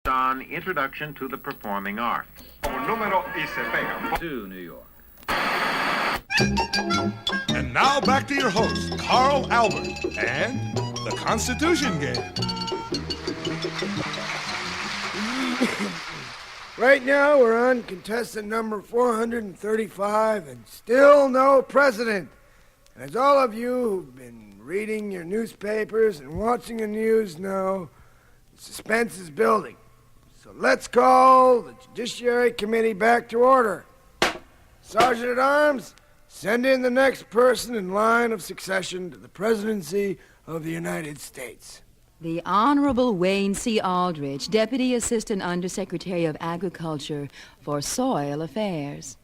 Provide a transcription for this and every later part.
On Introduction to the Performing Arts. To New York. And now back to your host, Carl Albert, and the Constitution Game. Right now, we're on contestant number 435, and still no president. And as all of you who've been reading your newspapers and watching the news know, the suspense is building. So let's call the Judiciary Committee back to order. Sergeant at Arms, send in the next person in line of succession to the presidency of the United States. The Honorable Wayne C. Aldrich, Deputy Assistant Undersecretary of Agriculture for Soil Affairs.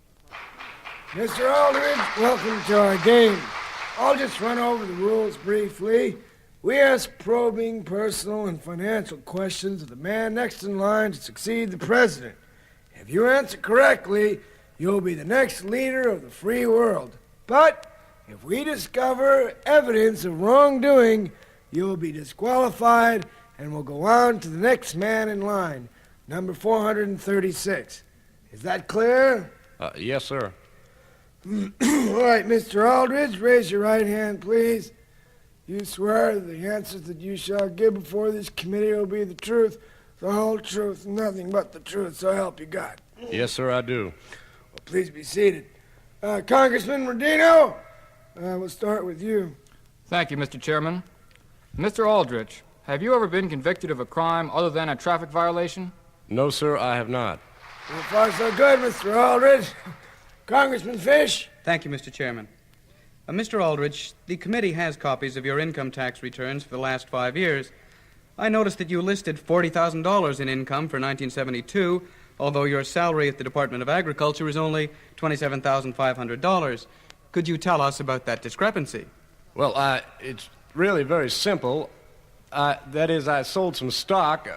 Mr. Aldrich, welcome to our game. I'll just run over the rules briefly. We ask probing, personal, and financial questions of the man next in line to succeed the president. If you answer correctly, you'll be the next leader of the free world. But if we discover evidence of wrongdoing, you'll be disqualified and will go on to the next man in line, number 436. Is that clear? Yes, sir. All right, Mr. Aldrich, raise your right hand, please. You swear that the answers that you shall give before this committee will be the truth, the whole truth, and nothing but the truth, so help you God. Yes, sir, I do. Well, please be seated. Congressman Rodino, we'll start with you. Thank you, Mr. Chairman. Mr. Aldrich, have you ever been convicted of a crime other than a traffic violation? No, sir, I have not. So far, so good, Mr. Aldrich. Congressman Fish. Thank you, Mr. Chairman. Mr. Aldrich, the committee has copies of your income tax returns for the last 5 years. I noticed that you listed $40,000 in income for 1972, although your salary at the Department of Agriculture is only $27,500. Could you tell us about that discrepancy? Well, it's really very simple. That is, I sold some stock.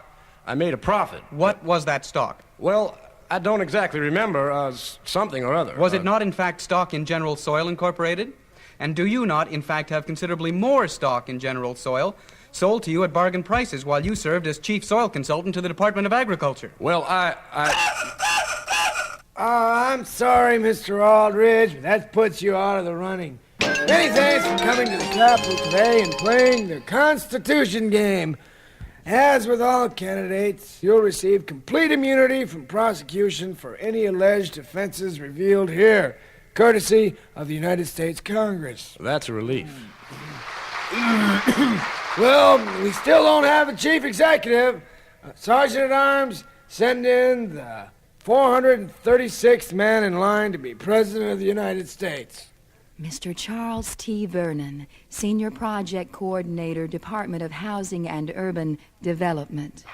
I made a profit. What was that stock? Well, I don't exactly remember, something or other. Was it not, in fact, stock in General Soil Incorporated? And do you not, in fact, have considerably more stock in General Soil sold to you at bargain prices while you served as chief soil consultant to the Department of Agriculture? Well, I'm sorry, Mr. Aldrich, but that puts you out of the running. Many thanks for coming to the Capitol today and playing the Constitution game. As with all candidates, you'll receive complete immunity from prosecution for any alleged offenses revealed here, courtesy of the United States Congress. That's a relief. Well, we still don't have a chief executive. Sergeant at Arms, send in the 436th man in line to be President of the United States. Mr. Charles T. Vernon, Senior Project Coordinator, Department of Housing and Urban Development.